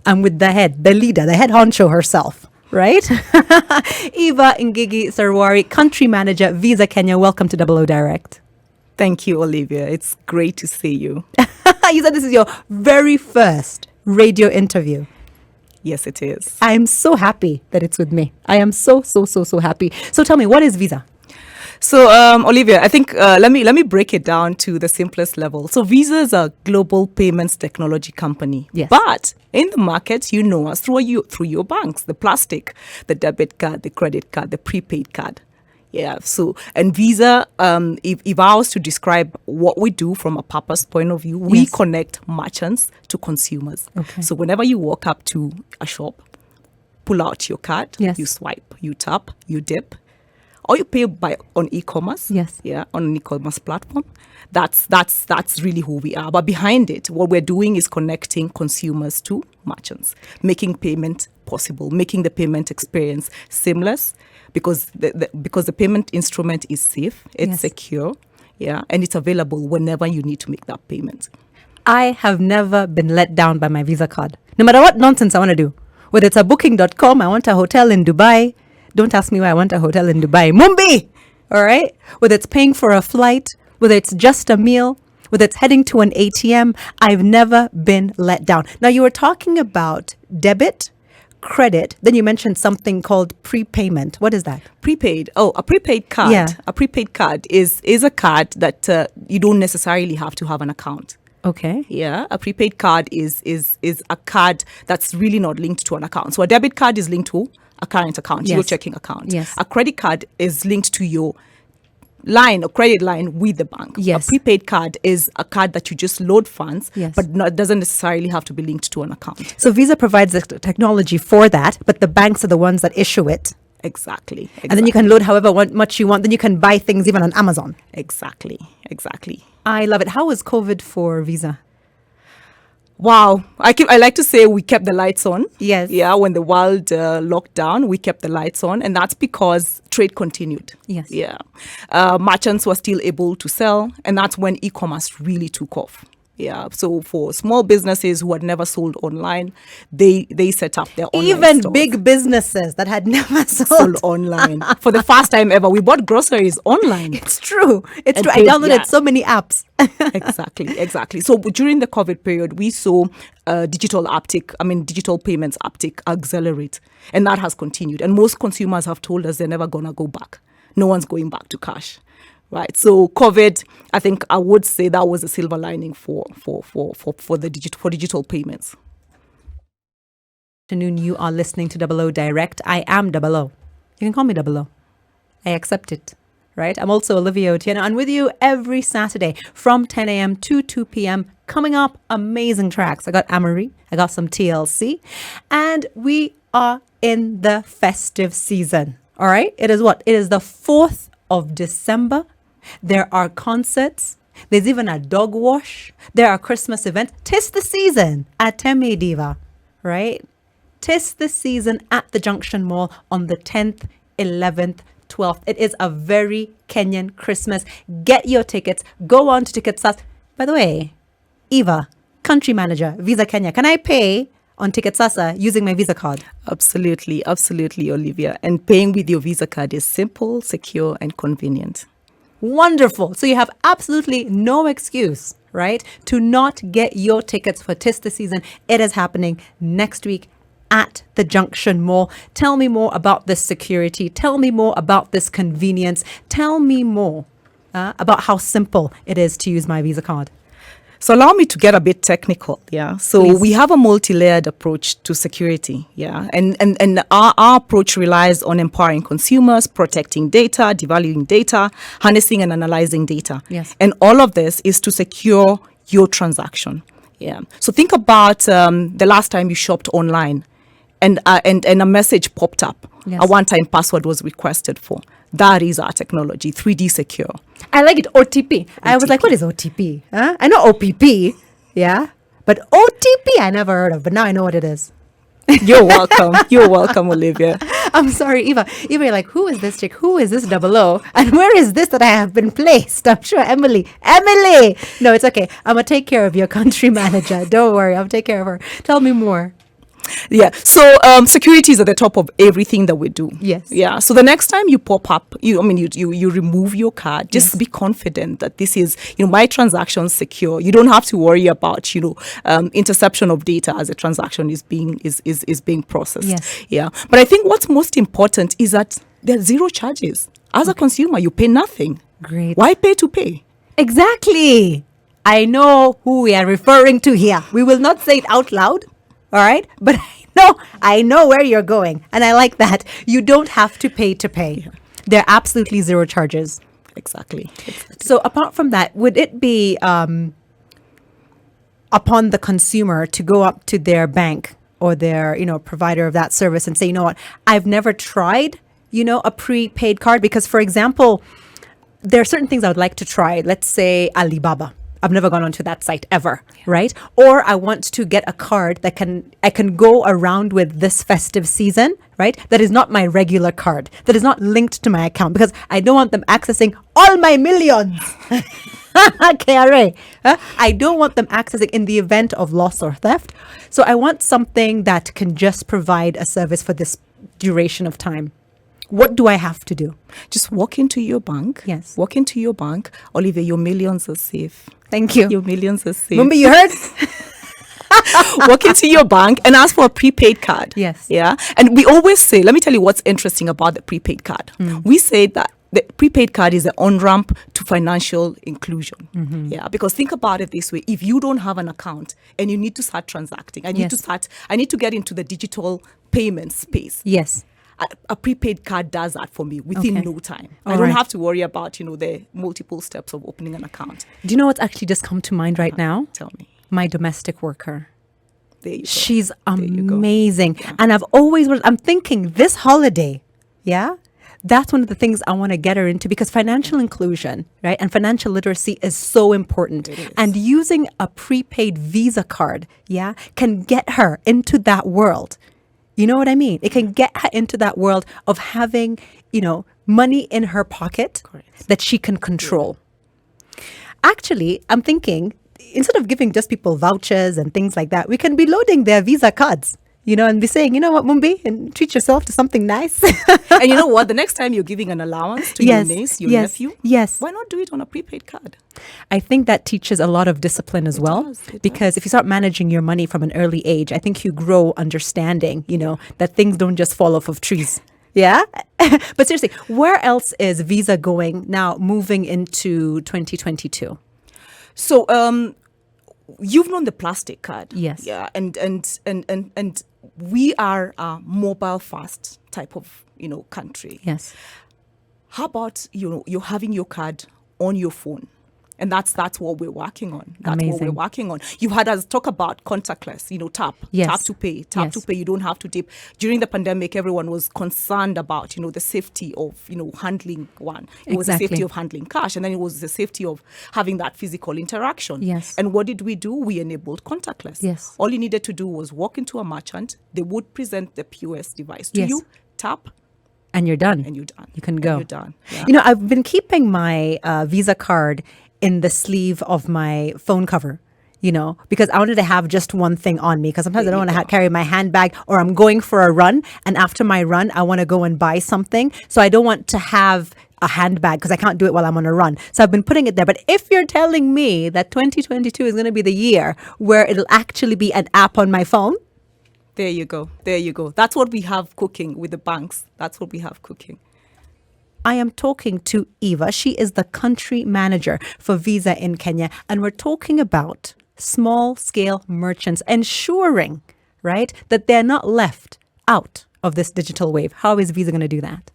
I'm with the head, the leader, the head honcho herself, right? Eva Ngigi Sarwari, Country Manager, Visa Kenya. Welcome to Double O Direct. Thank you, Olivia. It's great to see you. You said this is your very first radio interview. Yes, it is. I'm so happy that it's with me. I am so happy. So tell me, what is Visa? So, Olivia, I think let me break it down to the simplest level. So, Visa is a global payments technology company. Yes. But in the market, you know us through your banks, the plastic, the debit card, the credit card, the prepaid card. Yeah. So, and Visa, if I was to describe what we do from a purpose point of view, we connect merchants to consumers. Okay. So, whenever you walk up to a shop, pull out your card, you swipe, you tap, you dip, or you pay on e-commerce. Yes. Yeah, on an e-commerce platform. That's really who we are. But behind it, what we're doing is connecting consumers to merchants, making payment possible, making the payment experience seamless, because the payment instrument is safe, it's secure, and it's available whenever you need to make that payment. I have never been let down by my Visa card. No matter what nonsense I want to do, whether it's a booking.com, I want a hotel in Dubai. Don't ask me why I want a hotel in Dubai. Mumbi! All right? Whether it's paying for a flight, whether it's just a meal, whether it's heading to an ATM, I've never been let down. Now, you were talking about debit, credit, then you mentioned something called prepayment. What is that? Prepaid. Oh, a prepaid card. Yeah. A prepaid card is a card that you don't necessarily have to have an account. Okay. Yeah, a prepaid card is a card that's really not linked to an account. So a debit card is linked to a current account, your checking account. Yes. A credit card is linked to your line or credit line with the bank. Yes. A prepaid card is a card that you just load funds, Yes. but doesn't necessarily have to be linked to an account. So Visa provides the technology for that, but the banks are the ones that issue it. Exactly. And then you can load however much you want. Then you can buy things even on Amazon. Exactly. I love it. How was COVID for Visa? Wow. I like to say we kept the lights on. Yes. Yeah, when the world locked down, we kept the lights on. And that's because trade continued. Yes. Yeah. Merchants were still able to sell. And that's when e-commerce really took off. Yeah. So for small businesses who had never sold online, they set up their online Even stores. big businesses that had never sold online. For the first time ever, we bought groceries online. It's true. It's And true. I paid, downloaded so many apps. Exactly. So during the COVID period, we saw digital payments uptick accelerate. And that has continued. And most consumers have told us they're never going to go back. No one's going back to cash. Right. So COVID, I think I would say that was a silver lining for digital payments. Afternoon, you are listening to Double O Direct. I am Double O. You can call me Double O. I accept it. Right. I'm also Olivia Otieno. I'm with you every Saturday from 10 a.m. to 2 p.m. Coming up, amazing tracks. I got Amory. I got some TLC. And we are in the festive season. All right. It is what? It is the 4th of December. There are concerts. There's even a dog wash. There are Christmas events. 'Tis the season at Teme Diva, right? 'Tis the season at the Junction Mall on the 10th, 11th, 12th. It is a very Kenyan Christmas. Get your tickets. Go on to TicketSAS. By the way, Eva, Country Manager, Visa Kenya, can I pay on TicketSasa using my Visa card? Absolutely, Olivia. And paying with your Visa card is simple, secure, and convenient. Wonderful. So you have absolutely no excuse, right, to not get your tickets for 'Tis the Season. It is happening next week at the Junction Mall. Tell me more about this security. Tell me more about this convenience. Tell me more about how simple it is to use my Visa card. So allow me to get a bit technical, yeah. So Please. we have a multi-layered approach to security, yeah. And our approach relies on empowering consumers, protecting data, devaluing data, harnessing and analyzing data. Yes. And all of this is to secure your transaction, yeah. So think about the last time you shopped online and a message popped up. Yes. A one-time password was requested for. That is our technology, 3D secure. I like it, OTP. I was like, what is OTP? Huh? I know OPP, yeah. But OTP I never heard of, but now I know what it is. You're welcome. You're welcome, Olivia. I'm sorry, Eva. Eva, you're like, who is this chick? Who is this double O? And where is this that I have been placed? I'm sure Emily. No, it's okay. I'm going to take care of your country manager. Don't worry. I'll take care of her. Tell me more. Yeah. So security is at the top of everything that we do. Yes. Yeah. So the next time you pop up, you remove your card. Just Yes. be confident that this is, my transaction's secure. You don't have to worry about, interception of data as a transaction is being processed. Yes. Yeah. But I think what's most important is that there are zero charges. As a consumer, you pay nothing. Great. Why pay to pay? Exactly. I know who we are referring to here. We will not say it out loud, all right? But I know where you're going. And I like that. You don't have to pay to pay. Yeah. There are absolutely zero charges. Exactly. So apart from that, would it be upon the consumer to go up to their bank or their, provider of that service and say, you know what, I've never tried, a prepaid card? Because, for example, there are certain things I would like to try. Let's say Alibaba. I've never gone onto that site ever, right? Or I want to get a card that I can go around with this festive season, right? That is not my regular card. That is not linked to my account because I don't want them accessing all my millions. KRA. I don't want them accessing in the event of loss or theft. So I want something that can just provide a service for this duration of time. What do I have to do? Just walk into your bank. Yes. Walk into your bank. Olivia, your millions are safe. Thank you. Your millions are safe. Mumbi, you heard? Walk into your bank and ask for a prepaid card. Yes. Yeah. And we always say, let me tell you what's interesting about the prepaid card. We say that the prepaid card is the on-ramp to financial inclusion. Yeah. Because think about it this way. If you don't have an account and you need to start transacting, I need to get into the digital payment space. Yes. A prepaid card does that for me within no time. I don't have to worry about, the multiple steps of opening an account. Do you know what's actually just come to mind right now? Tell me. My domestic worker. There you go. She's There you go. amazing. Yeah. And I'm thinking this holiday, yeah, that's one of the things I want to get her into because financial inclusion, right, and financial literacy is so important. It is. And using a prepaid Visa card, yeah, can get her into that world. You know what I mean? It can get her into that world of having, money in her pocket Correct. that she can control. Actually, I'm thinking, instead of giving just people vouchers and things like that, we can be loading their Visa cards, and be saying, you know what, Mumbi, and treat yourself to something nice. And you know what? The next time you're giving an allowance to your niece, your nephew, yes. why not do it on a prepaid card? I think that teaches a lot of discipline as well. It Because if you start managing your money from an early age, I think you grow understanding, that things don't just fall off of trees. Yeah. But seriously, where else is Visa going now, moving into 2022? So, you've known the plastic card. Yes. Yeah. And we are a mobile fast type of, country. Yes. How about, you're having your card on your phone? And that's what we're working on. That's what Amazing. we're working on. You've had us talk about contactless, tap, Yes. tap to pay, Yes. You don't have to dip. During the pandemic, everyone was concerned about, the safety of, handling one. It was the Exactly. safety of handling cash. And then it was the safety of having that physical interaction. Yes. And what did we do? We enabled contactless. Yes. All you needed to do was walk into a merchant. They would present the POS device to Yes. you, tap, And you're done. and you're done. You can And go. you're done. Yeah. I've been keeping my Visa card in the sleeve of my phone cover, because I wanted to have just one thing on me. Because sometimes I don't want to carry my handbag, or I'm going for a run. And after my run, I want to go and buy something. So I don't want to have a handbag because I can't do it while I'm on a run. So I've been putting it there. But if you're telling me that 2022 is going to be the year where it'll actually be an app on my phone, There you go. There you go. That's what we have cooking with the banks. That's what we have cooking. I am talking to Eva. She is the country manager for Visa in Kenya. And we're talking about small scale merchants ensuring, right, that they're not left out of this digital wave. How is Visa going to do that?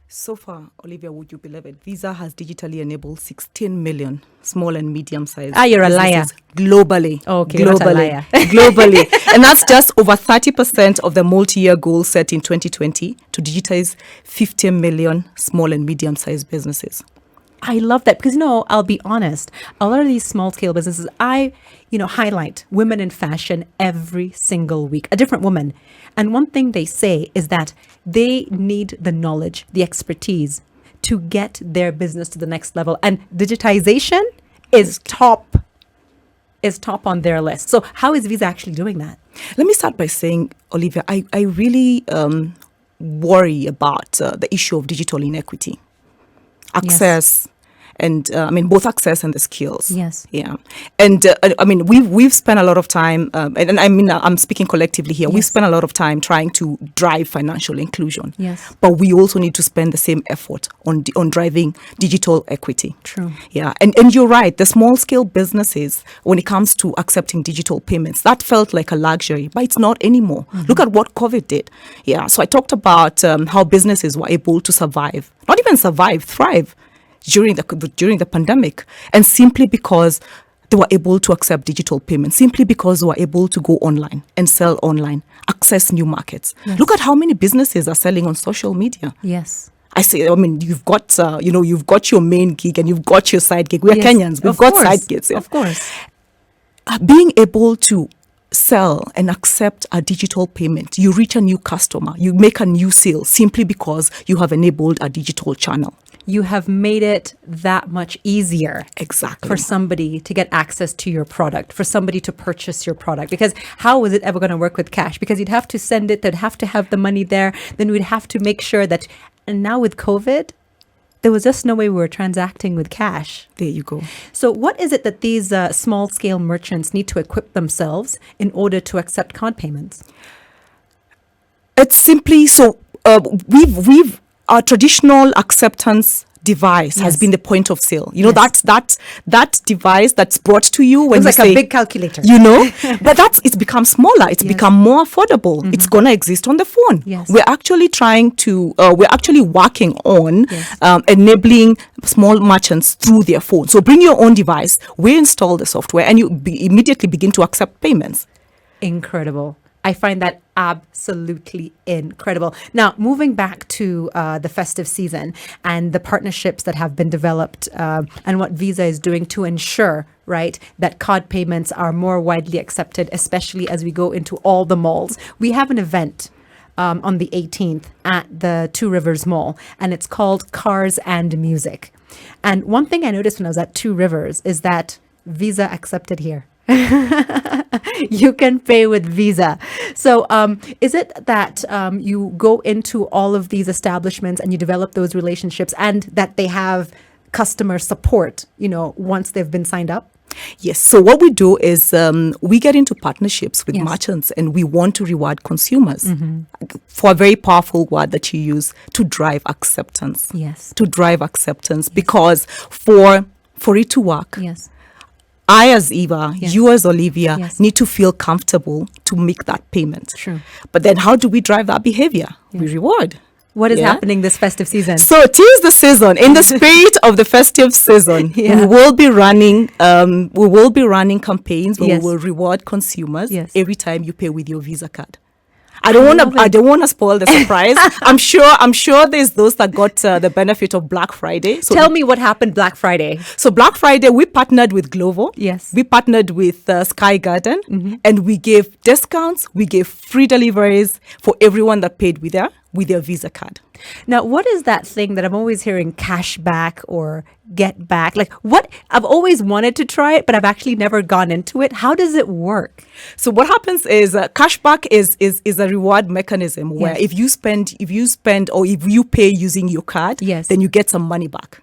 So far, Olivia, would you believe it? Visa has digitally enabled 16 million small and medium-sized You're a liar. businesses globally. Okay, you're not a liar. Globally. And that's just over 30% of the multi-year goal set in 2020 to digitize 50 million small and medium-sized businesses. I love that because, I'll be honest, a lot of these small scale businesses, I highlight women in fashion every single week, a different woman. And one thing they say is that they need the knowledge, the expertise to get their business to the next level. And digitization is top on their list. So how is Visa actually doing that? Let me start by saying, Olivia, I really worry about the issue of digital inequity. Access, and both access and the skills. Yes. Yeah. And we've spent a lot of time, and I'm speaking collectively here. Yes. We've spent a lot of time trying to drive financial inclusion. Yes. But we also need to spend the same effort on driving digital equity. True. Yeah. And you're right. The small scale businesses, when it comes to accepting digital payments, that felt like a luxury, but it's not anymore. Mm-hmm. Look at what COVID did. Yeah. So I talked about how businesses were able to survive, not even survive, thrive during the pandemic, and simply because they were able to accept digital payments, simply because they were able to go online and sell online, access new markets. Yes. Look at how many businesses are selling on social media. Yes. You've got you've got your main gig and you've got your side gig. We're Yes, Kenyans, we've of got course, side gigs. Yeah. Of course. Being able to sell and accept a digital payment, you reach a new customer, you make a new sale simply because you have enabled a digital channel. You have made it that much easier. Exactly. For somebody to get access to your product, for somebody to purchase your product. Because how is it ever going to work with cash? Because you'd have to send it, they'd have to have the money there. Then we'd have to make sure that, and now with COVID, there was just no way we were transacting with cash. There you go. So what is it that these small scale merchants need to equip themselves in order to accept card payments? It's simply we've our traditional acceptance device has been the point of sale. That device that's brought to you when it's you like say, a big calculator. But it's become smaller. It's become more affordable. Mm-hmm. It's gonna exist on the phone. Yes. We're actually working on enabling small merchants through their phone. So bring your own device. We install the software, and you immediately begin to accept payments. Incredible. I find that absolutely incredible. Now, moving back to the festive season and the partnerships that have been developed and what Visa is doing to ensure, right, that card payments are more widely accepted, especially as we go into all the malls. We have an event on the 18th at the Two Rivers Mall, and it's called Cars and Music. And one thing I noticed when I was at Two Rivers is that Visa accepted here. You can pay with Visa. So is it that you go into all of these establishments and you develop those relationships and that they have customer support, once they've been signed up? Yes. So what we do is we get into partnerships with merchants, and we want to reward consumers for a very powerful word that you use, to drive acceptance. Yes. To drive acceptance, because for it to work, I as Eva, you as Olivia, need to feel comfortable to make that payment. True. But then how do we drive that behavior? We reward. What is happening this festive season? So it is the season. In the spirit of the festive season, we will be running campaigns where we will reward consumers every time you pay with your Visa card. I don't want to spoil the surprise. I'm sure there's those that got the benefit of Black Friday. So tell me what happened Black Friday. So Black Friday, we partnered with Glovo. Yes. We partnered with Sky Garden, and we gave discounts. We gave free deliveries for everyone that paid with their Visa card. Now, what is that thing that I'm always hearing, cash back or get back? Like, what? I've always wanted to try it, but I've actually never gone into it. How does it work? So what happens is cashback is a reward mechanism where if you spend or if you pay using your card, then you get some money back.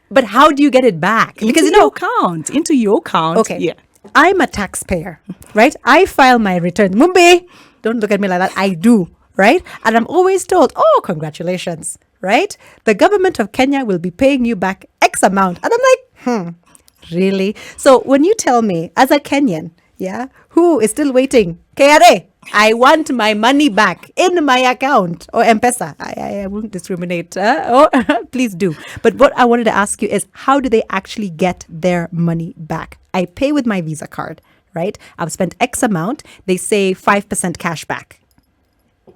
But how do you get it back? Because into your account. Okay. Yeah. I'm a taxpayer, right? I file my return. Mumbi, don't look at me like that. I do. Right? And I'm always told, oh, congratulations, right? The government of Kenya will be paying you back X amount. And I'm like, really? So when you tell me as a Kenyan, who is still waiting, KRA, I want my money back in my account or M-Pesa. I won't discriminate. Please do. But what I wanted to ask you is, how do they actually get their money back? I pay with my Visa card, right? I've spent X amount. They say 5% cash back.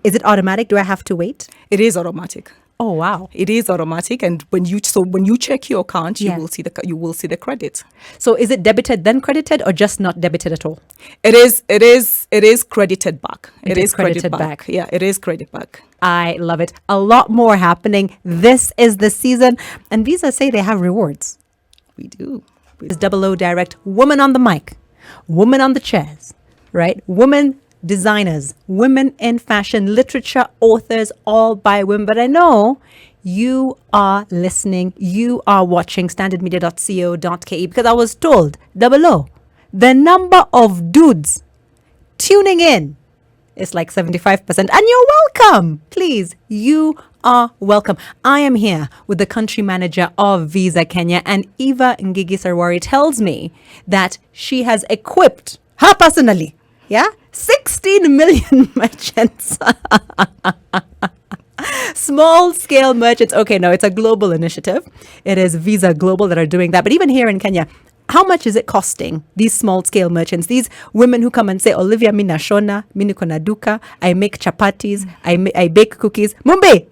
Is it automatic? Do I have to wait? It is automatic. Oh wow! It is automatic, and when you check your account, you will see the credit. So is it debited then credited, or just not debited at all? It is credited back. It is credited back. Yeah, it is credited back. I love it. A lot more happening. This is the season, and Visa say they have rewards. We do. It's 00 Direct. Woman on the mic, woman on the chairs, right? Woman designers, women in fashion, literature, authors, all by women. But I know you are listening, you are watching standardmedia.co.ke, because I was told, double O, the number of dudes tuning in is like 75%. And you're welcome. Please, you are welcome. I am here with the country manager of Visa Kenya, and Eva Ngigi Sarwari tells me that she has equipped her personally, 16 million merchants. Small scale merchants. Okay, no, it's a global initiative. It is Visa Global that are doing that. But even here in Kenya, how much is it costing these small scale merchants, these women who come and say, Olivia, mina shona, mini kona duka, I make chapatis, I bake cookies. Mumbi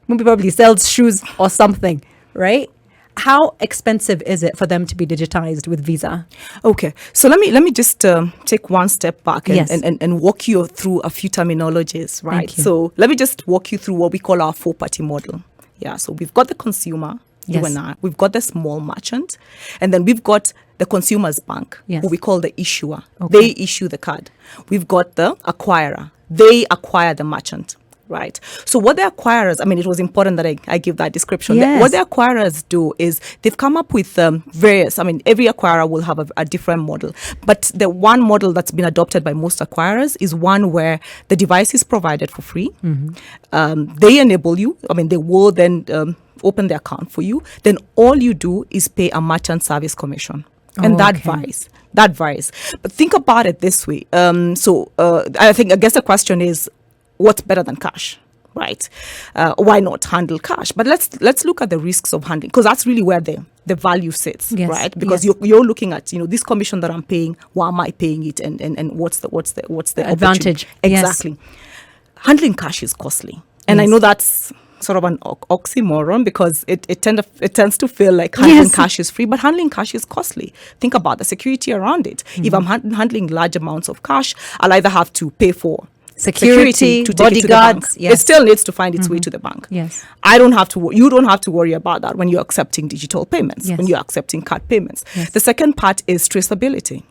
probably sells shoes or something, right? How expensive is it for them to be digitized with Visa? Okay, so let me just take one step back and, Yes. and walk you through a few terminologies, right? Thank you. So let me just walk you through what we call our four-party model. Yeah, so we've got the consumer, you Yes. and I. We've got the small merchant, and then we've got the consumer's bank, Yes. who we call the issuer. Okay. They issue the card. We've got the acquirer. They acquire the merchant. Right. So what the acquirers, I mean, it was important that I give that description. Yes. What the acquirers do is they've come up with various, I mean, every acquirer will have a different model. But the one model that's been adopted by most acquirers is one where the device is provided for free. They enable you. I mean, they will then open the account for you. Then all you do is pay a merchant service commission. And that varies. That varies. But think about it this way. I guess the question is, what's better than cash, right? Why not handle cash? But let's look at the risks of handling, because that's really where the value sits, Yes, right? Because yes. you're looking at, this commission that I'm paying, why am I paying it, and what's the Advantage, opportunity? yes. Exactly. Handling cash is costly, and I Yes. know that's sort of an oxymoron, because it tends to feel like handling Yes. cash is free, but handling cash is costly. Think about the security around it. If I'm handling large amounts of cash, I'll either have to pay for Security, to take it to the bodyguards, bank. yes. It still needs to find its way to the bank. Yes. You don't have to worry about that when you're accepting digital payments, Yes. when you're accepting card payments. Yes. The second part is traceability.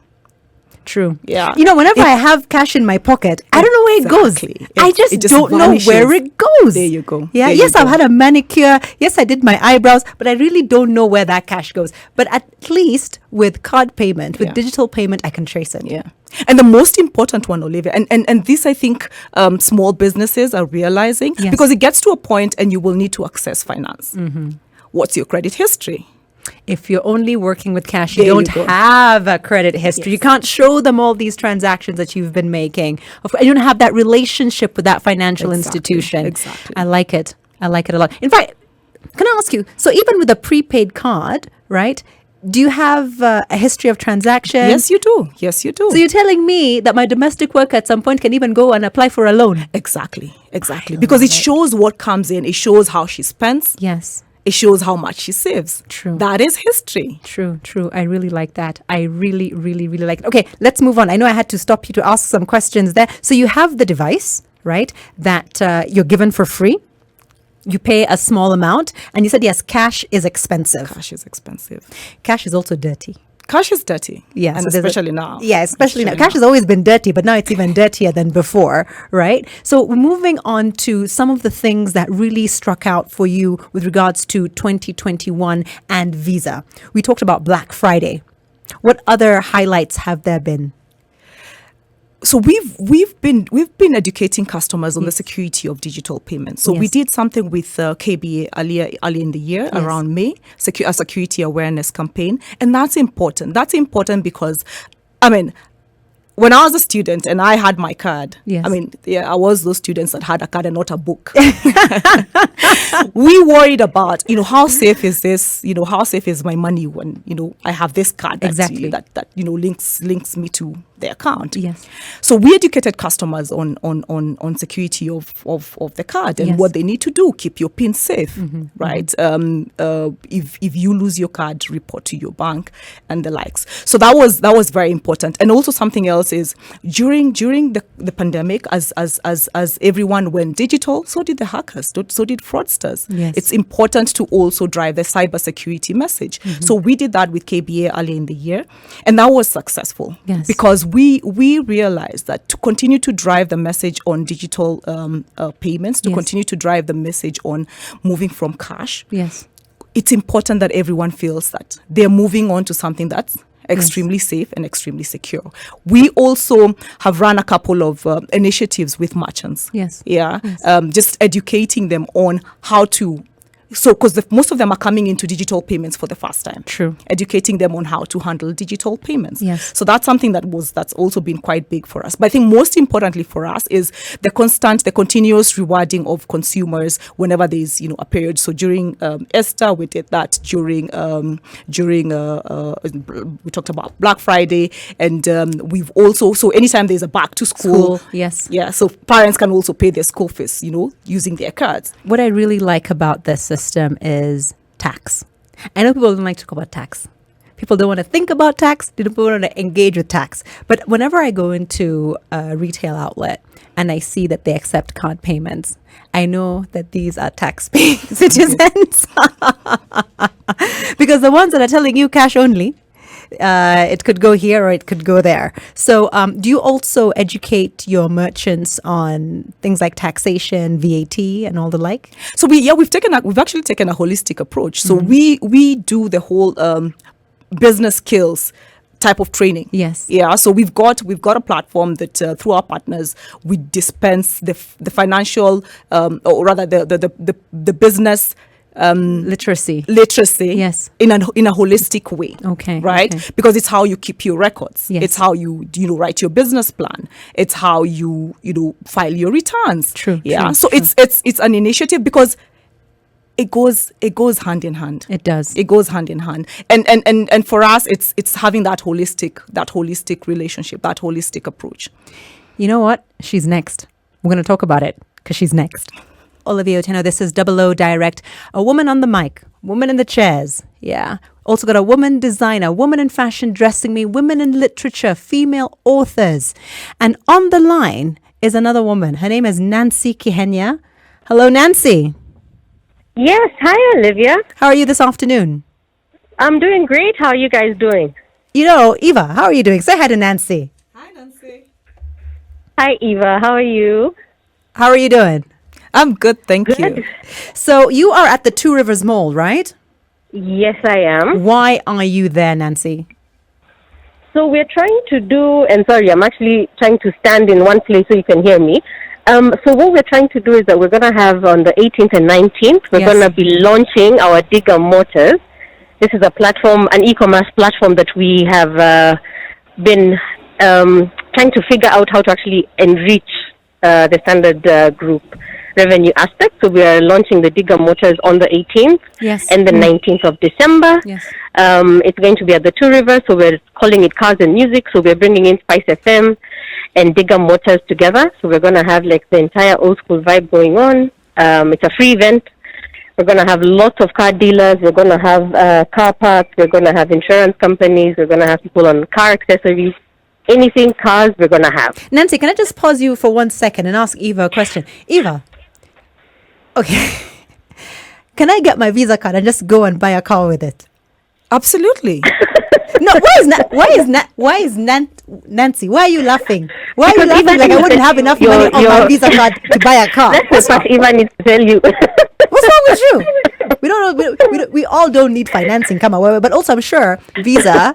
True. Yeah. Whenever I have cash in my pocket, I don't know where it goes. Exactly. I It just just don't know vanishes. where it goes. There you go. Yeah. There Yes, you I've go. had a manicure. Yes, I did my eyebrows, but I really don't know where that cash goes. But at least with card payment, with Yeah. digital payment, I can trace it. Yeah. And the most important one, Olivia, and this I think small businesses are realizing, Yes. because it gets to a point and you will need to access finance. What's your credit history? If you're only working with cash, you There you don't go. have a credit history. Yes. You can't show them all these transactions that you've been making. You don't have that relationship with that financial Exactly, institution. exactly. I like it. I like it a lot. In fact, can I ask you, so even with a prepaid card, right, do you have a history of transactions? Yes, you do. Yes, you do. So you're telling me that my domestic worker at some point can even go and apply for a loan? Exactly. Because it shows what comes in. It shows how she spends. Yes. It shows how much she saves. True. That is history. True. I really like that. I really, really, really like it. Okay, let's move on. I know I had to stop you to ask some questions there. So you have the device, right, that you're given for free. You pay a small amount. And you said, yes, cash is expensive. Cash is expensive. Cash is also dirty. Cash is dirty. Yes, And so there's especially now. Yeah, especially now. Cash has always been dirty, but now it's even dirtier than before, right? So moving on to some of the things that really struck out for you with regards to 2021 and Visa. We talked about Black Friday. What other highlights have there been? So we've been educating customers on the security of digital payments. So we Yes. did something with KBA earlier in the year, Yes. around May, a security awareness campaign, and that's important. That's important because, I mean, when I was a student and I had my card, Yes. I mean, yeah, I was those students that had a card and not a book. We worried about, how safe is this? How safe is my money when, I have this card that, Exactly. that links me to the account. Yes. So we educated customers on security of the card and Yes. what they need to do. Keep your PIN safe, right? If you lose your card, report to your bank and the likes. So that was very important. And also something else is during the pandemic, as everyone went digital, so did the hackers, so did fraudsters. Yes. It's important to also drive the cybersecurity message. So we did that with KBA earlier in the year, and that was successful Yes. because we realized that to continue to drive the message on digital payments, to continue to drive the message on moving from cash, it's important that everyone feels that they're moving on to something that's extremely safe and extremely secure. We also have run a couple of initiatives with merchants. Just educating them on how to. So, because most of them are coming into digital payments for the first time. True. Educating them on how to handle digital payments. Yes. So that's something that's also been quite big for us. But I think most importantly for us is the continuous rewarding of consumers whenever there's a period. So during Easter, we did that. During we talked about Black Friday, and we've also anytime there's a back to school. So parents can also pay their school fees, using their cards. What I really like about this system is tax. I know people don't like to talk about tax. People don't want to think about tax. They don't want to engage with tax. But whenever I go into a retail outlet and I see that they accept card payments, I know that these are tax-paying citizens. Because the ones that are telling you cash only, it could go here or it could go there. So do you also educate your merchants on things like taxation, VAT and all the like? So we've actually taken a holistic approach. So we do the whole business skills type of training. So we've got a platform that through our partners we dispense the financial or rather the business literacy in a holistic way, because it's how you keep your records, it's how you write your business plan, it's how you file your returns. So it's an initiative because it goes hand in hand. It does. It goes hand in hand, and for us it's having that holistic relationship, that holistic approach. You know what, she's next. We're going to talk about it because she's next. Olivia Otieno, this is Double O Direct. A woman on the mic, woman in the chairs. Also got a woman designer, woman in fashion dressing me, women in literature, female authors. And on the line is another woman. Her name is Nancy Kihenya. Hello, Nancy. Yes. Hi, Olivia. How are you this afternoon? I'm doing great. How are you guys doing? Eva, how are you doing? Say hi to Nancy. Hi, Nancy. Hi, Eva. How are you? How are you doing? I'm good, thank you. So you are at the Two Rivers Mall, right? Yes, I am. Why are you there, Nancy? So we're trying to do, and sorry, I'm actually trying to stand in one place so you can hear me. So what we're trying to do is that we're going to have on the 18th and 19th, we're going to be launching our Digger Motors. This is a platform, an e-commerce platform that we have been trying to figure out how to actually enrich the Standard Group revenue aspect. So we are launching the Digger Motors on the 18th and the 19th of December. It's going to be at the Two Rivers, so we're calling it Cars and Music. So we're bringing in SpiceFM and Digger Motors together. So we're going to have like the entire old school vibe going on. It's a free event. We're going to have lots of car dealers. We're going to have car parks. We're going to have insurance companies. We're going to have people on car accessories. Anything cars, we're going to have. Nancy, can I just pause you for 1 second and ask Eva a question? Eva, okay, can I get my Visa card and just go and buy a car with it? Absolutely. No, why is Nancy? Why are you laughing? Why are you laughing like I wouldn't have enough money on my Visa card to buy a car? That's what Eva needs to tell you. What's wrong with you? We don't know. We all don't need financing, come on. But also, I'm sure Visa,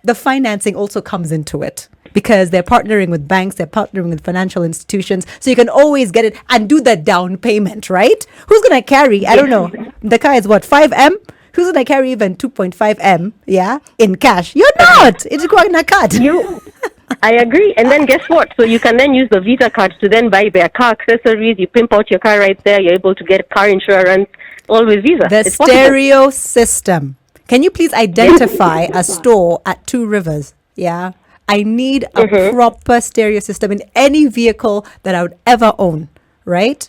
the financing also comes into it because they're partnering with banks, they're partnering with financial institutions, so you can always get it and do the down payment, right? Who's gonna carry? I don't know. The car is what, 5M? Who's gonna carry even 2.5M? In cash? You're not. It's going a card. I agree. And then guess what? So you can then use the Visa card to then buy their car accessories. You pimp out your car right there. You're able to get car insurance. All with Visa. The stereo system. Can you please identify a store at Two Rivers? I need a proper stereo system in any vehicle that I would ever own, right?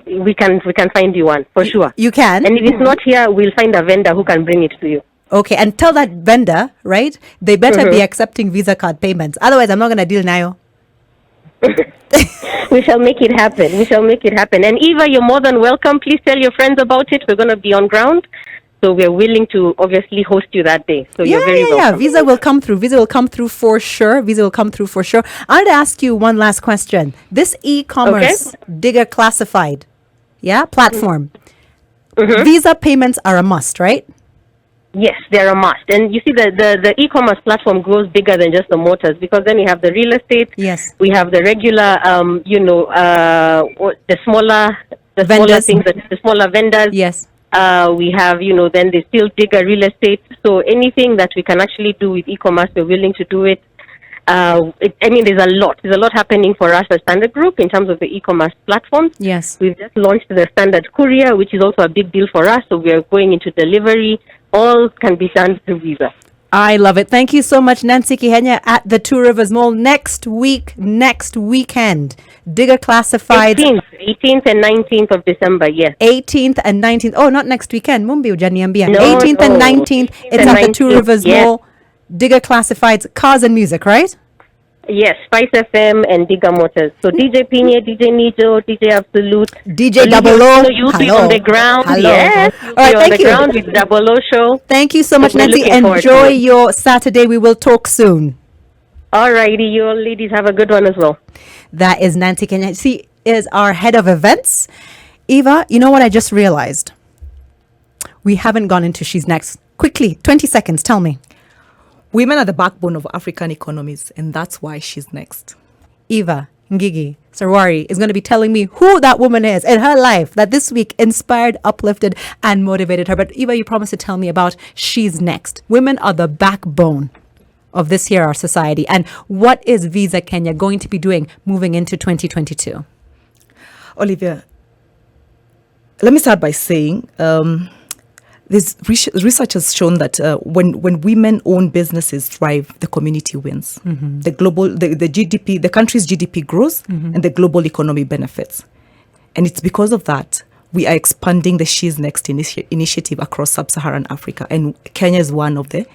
We can find you one for sure. You can? And if it's not here, we'll find a vendor who can bring it to you. Okay, and tell that vendor, right? They better be accepting Visa card payments. Otherwise, I'm not going to deal now. We shall make it happen. And Eva, you're more than welcome. Please tell your friends about it. We're going to be on ground. So we're willing to obviously host you that day. So you're very welcome. Visa will come through. Visa will come through for sure. I want to ask you one last question. This e-commerce digger classified, platform. Visa payments are a must, right? Yes, they're a must. And you see, the e-commerce platform grows bigger than just the motors, because then we have the real estate. Yes. We have the regular, the smaller Vendors. things, the smaller vendors. Yes. We have, then they still digger real estate. So anything that we can actually do with e-commerce, we're willing to do it. There's a lot happening for us as Standard Group in terms of the e-commerce platforms. Yes. We've just launched the Standard Courier, which is also a big deal for us. So we are going into delivery. All can be done through Visa. I love it. Thank you so much, Nancy Kihenya at the Two Rivers Mall next weekend. Digger classified 18th and 19th of December, yes. 18th and 19th. Oh, not next weekend. Mumbi ujaniambia. No, 18th and 19th. It's at the Two 19th, Rivers yes. Mall. Digger classifieds cars and music, right? Yes, SpiceFM and Digger Motors. So DJ Pinye, DJ Nijo, DJ Absolute. DJ Double O. So you'll be on the ground. Hello. Yes. All right, thank you. On the ground with Double O show. Thank you so much, we're Nancy. looking forward Enjoy to it. your Saturday. We will talk soon. All righty, you all ladies have a good one as well. That is Nancy Kenya. She is our head of events. Eva, you know what I just realized? We haven't gone into She's Next. Quickly, 20 seconds. Tell me. Women are the backbone of African economies, and that's why she's next. Eva Ngigi Sarwari is going to be telling me who that woman is in her life that this week inspired, uplifted, and motivated her. But Eva, you promised to tell me about She's Next. Women are the backbone of this year, our society. And what is Visa Kenya going to be doing moving into 2022? Olivia, let me start by saying this research has shown that when women own businesses thrive, the community wins. Mm-hmm. The GDP, the country's GDP grows, and the global economy benefits. And it's because of that we are expanding the She's Next initiative across sub-Saharan Africa, and Kenya is one of the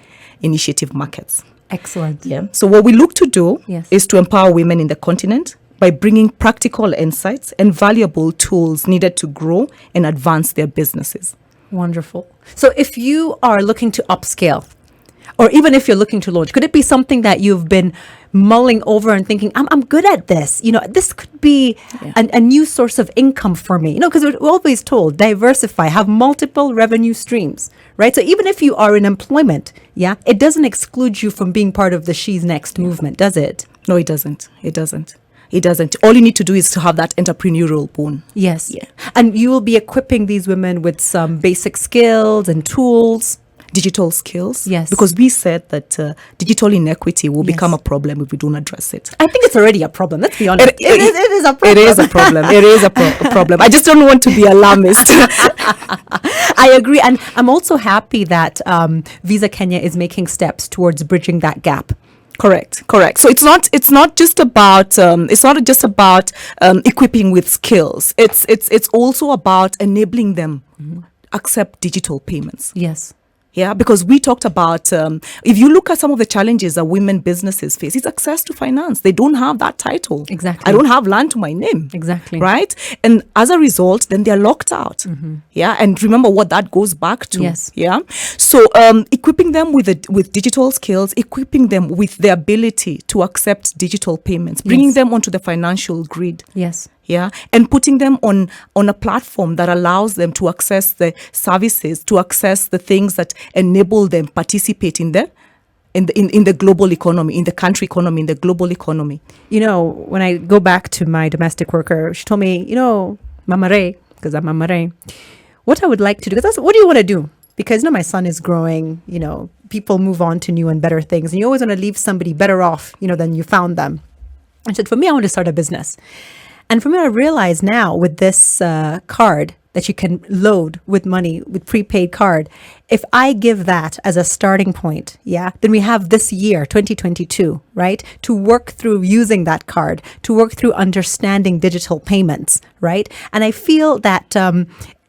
initiative markets. Excellent. Yeah. So what we look to do is to empower women in the continent by bringing practical insights and valuable tools needed to grow and advance their businesses. Wonderful. So if you are looking to upscale, or even if you're looking to launch, could it be something that you've been mulling over and thinking, I'm good at this? This could be a new source of income for me. Because we're always told, diversify, have multiple revenue streams, right? So even if you are in employment, it doesn't exclude you from being part of the She's Next movement, does it? No, it doesn't. It doesn't. All you need to do is to have that entrepreneurial bone. Yes. Yeah. And you will be equipping these women with some basic skills and tools. Digital skills. Yes. Because we said that digital inequity will become a problem if we don't address it. I think it's already a problem. Let's be honest. It is a problem. It is a problem. It is a problem. I just don't want to be alarmist. I agree. And I'm also happy that Visa Kenya is making steps towards bridging that gap. Correct. So it's not just about equipping with skills. It's also about enabling them accept digital payments. Yes. Yeah, because we talked about, if you look at some of the challenges that women businesses face, it's access to finance. They don't have that title. Exactly. I don't have land to my name. Exactly. Right? And as a result, then they're locked out. Mm-hmm. Yeah, and remember what that goes back to. Yes. Yeah. So equipping them with digital skills, equipping them with the ability to accept digital payments, bringing them onto the financial grid. Yes. Yeah, and putting them on a platform that allows them to access the services, to access the things that enable them participate in the global economy, in the country economy, in the global economy. When I go back to my domestic worker, she told me, Mama Ray, because I'm Mama Ray, what I would like to do, because what do you want to do? Because, my son is growing, people move on to new and better things, and you always want to leave somebody better off, than you found them. I said, for me, I want to start a business. And for me, I realize now with this card that you can load with money, with prepaid card, if I give that as a starting point, then we have this year, 2022, right, to work through using that card, to work through understanding digital payments, right? And I feel that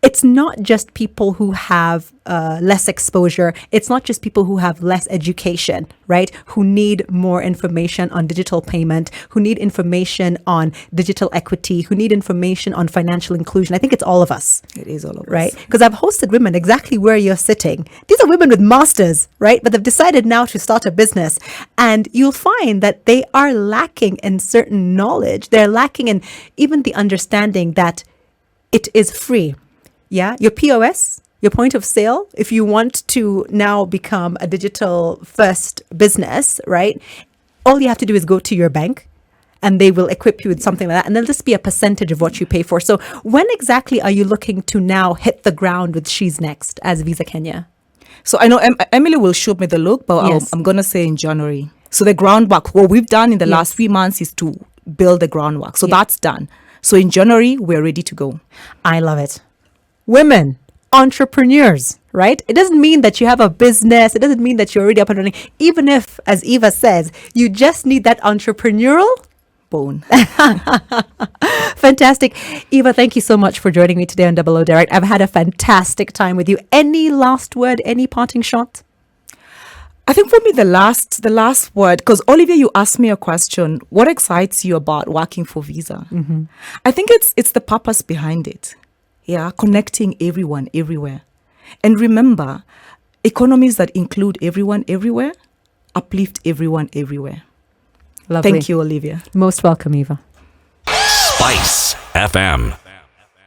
it's not just people who have less exposure. It's not just people who have less education, right? Who need more information on digital payment, who need information on digital equity, who need information on financial inclusion. I think it's all of us. It is all of us. Right? Because I've hosted women exactly where you're sitting. These are women with masters, right? But they've decided now to start a business. And you'll find that they are lacking in certain knowledge. They're lacking in even the understanding that it is free. Yeah, your POS, your point of sale, if you want to now become a digital first business, right? All you have to do is go to your bank and they will equip you with something like that. And there'll just be a percentage of what you pay for. So when exactly are you looking to now hit the ground with She's Next as Visa Kenya? So I know Emily will show me the look, but Yes. I'm going to say in January. So the groundwork, what we've done in the last 3 months is to build the groundwork. So that's done. So in January, we're ready to go. I love it. Women, entrepreneurs, right? It doesn't mean that you have a business. It doesn't mean that you're already up and running. Even if, as Eva says, you just need that entrepreneurial Bone. Fantastic. Eva, thank you so much for joining me today on Double O Direct. I've had a fantastic time with you. Any last word, any parting shot? I think for me, the last word, because Olivia, you asked me a question, what excites you about working for Visa? Mm-hmm. I think it's the purpose behind it. Yeah, connecting everyone everywhere. And remember, economies that include everyone everywhere uplift everyone everywhere. Lovely. Thank you, Olivia. Most welcome, Eva. Spice FM.